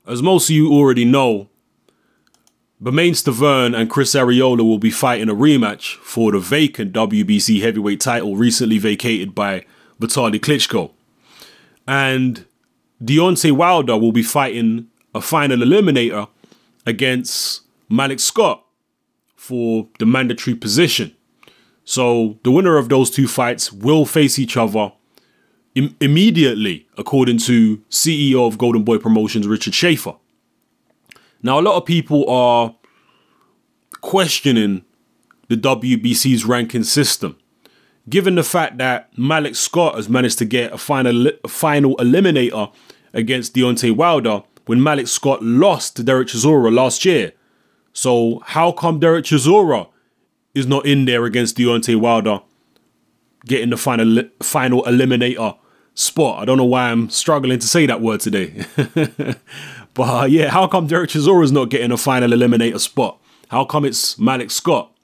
As most of you already know, Bermane Stiverne and Chris Arreola will be fighting a rematch for the vacant WBC heavyweight title recently vacated by Vitaly Klitschko. And Deontay Wilder will be fighting a final eliminator against Malik Scott for the mandatory position. So the winner of those two fights will face each other immediately, according to CEO of Golden Boy Promotions, Richard Schaefer. Now, a lot of people are questioning the WBC's ranking system, given the fact that Malik Scott has managed to get a final eliminator against Deontay Wilder when Malik Scott lost to Derek Chisora last year. So how come Derek Chisora is not in there against Deontay Wilder getting the final eliminator spot? I don't know why I'm struggling to say that word today. But yeah, how come Derek Chisora is not getting a final eliminator spot? How come it's Malik Scott?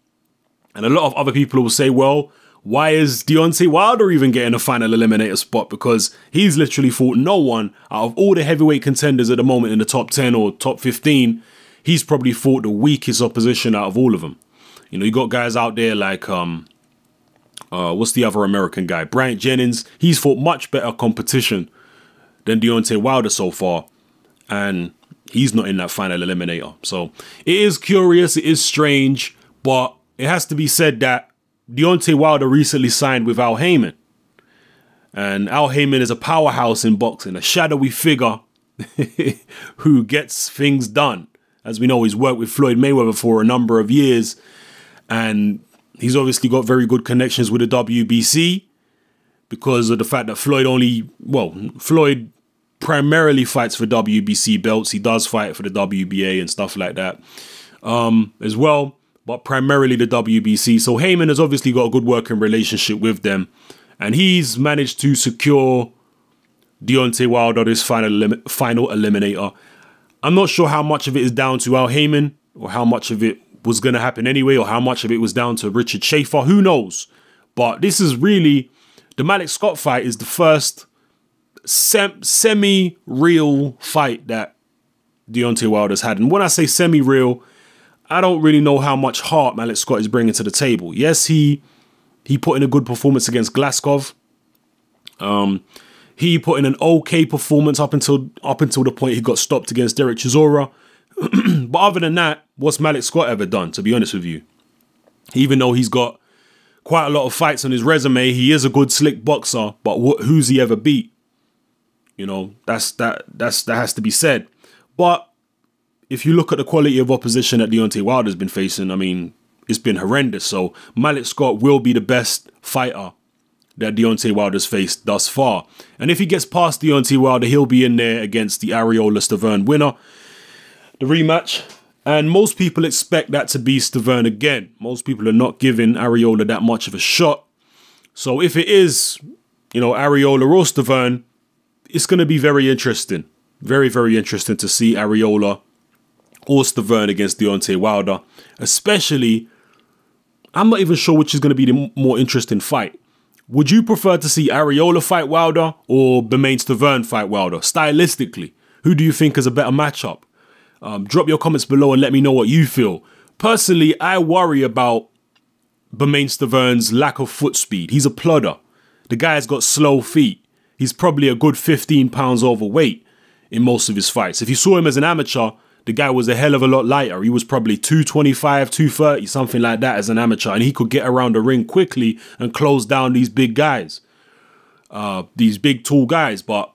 And a lot of other people will say, well, why is Deontay Wilder even getting a final eliminator spot? Because he's literally fought no one out of all the heavyweight contenders at the moment in the top 10 or top 15. He's probably fought the weakest opposition out of all of them. You know, you got guys out there like, what's the other American guy? Bryant Jennings. He's fought much better competition than Deontay Wilder so far. And he's not in that final eliminator. So it is curious, it is strange, but it has to be said that Deontay Wilder recently signed with Al Heyman. And Al Heyman is a powerhouse in boxing, a shadowy figure who gets things done. As we know, he's worked with Floyd Mayweather for a number of years. And he's obviously got very good connections with the WBC because of the fact that Floyd primarily fights for WBC belts. He does fight for the WBA and stuff like that as well, but primarily the WBC. So Heyman has obviously got a good working relationship with them, and he's managed to secure Deontay Wilder this final eliminator. I'm not sure how much of it is down to Al Heyman or how much of it was going to happen anyway or how much of it was down to Richard Schaefer. Who knows? But this is really, the Malik Scott fight is the first semi-real fight that Deontay Wilder's had. And when I say semi-real, I don't really know how much heart Malik Scott is bringing to the table. Yes, he put in a good performance against Glasgow. He put in an okay performance up until the point he got stopped against Derek Chisora. But other than that, what's Malik Scott ever done, to be honest with you? Even though he's got quite a lot of fights on his resume, he is a good slick boxer, but who's he ever beat? You know, that has to be said. But if you look at the quality of opposition that Deontay Wilder's been facing, I mean, it's been horrendous. So Malik Scott will be the best fighter that Deontay Wilder's faced thus far. And if he gets past Deontay Wilder, he'll be in there against the Arreola-Stiverne winner, the rematch. And most people expect that to be Stiverne again. Most people are not giving Arreola that much of a shot. So if it is, you know, Arreola or Stiverne, it's going to be very interesting. Very, very interesting to see Arreola or Stiverne against Deontay Wilder. Especially, I'm not even sure which is going to be the more interesting fight. Would you prefer to see Arreola fight Wilder or Bermane Stiverne fight Wilder? Stylistically, who do you think is a better matchup? Drop your comments below and let me know what you feel. Personally, I worry about Bermane Stiverne's lack of foot speed. He's a plodder. The guy's got slow feet. He's probably a good 15 pounds overweight in most of his fights. If you saw him as an amateur, the guy was a hell of a lot lighter. He was probably 225, 230, something like that as an amateur. And he could get around the ring quickly and close down these big guys. These big, tall guys. But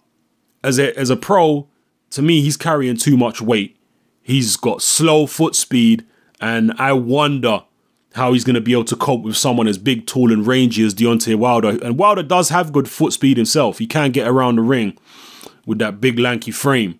as a pro, to me, he's carrying too much weight. He's got slow foot speed. And I wonder how he's going to be able to cope with someone as big, tall and rangy as Deontay Wilder. And Wilder does have good foot speed himself. He can get around the ring with that big, lanky frame.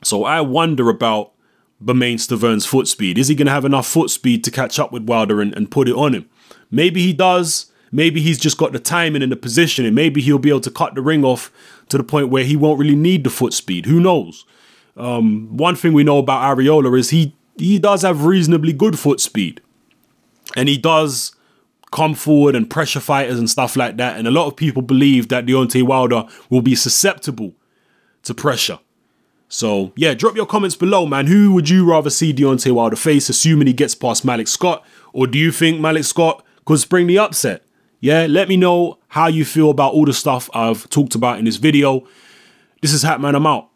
So I wonder about Bermane Stiverne's foot speed. Is he going to have enough foot speed to catch up with Wilder and put it on him? Maybe he does. Maybe he's just got the timing and the positioning. Maybe he'll be able to cut the ring off to the point where he won't really need the foot speed. Who knows? One thing we know about Arreola is he does have reasonably good foot speed. And he does come forward and pressure fighters and stuff like that. And a lot of people believe that Deontay Wilder will be susceptible to pressure. So, yeah, drop your comments below, man. Who would you rather see Deontay Wilder face, assuming he gets past Malik Scott? Or do you think Malik Scott could spring the upset? Yeah, let me know how you feel about all the stuff I've talked about in this video. This is Hatman, I'm out.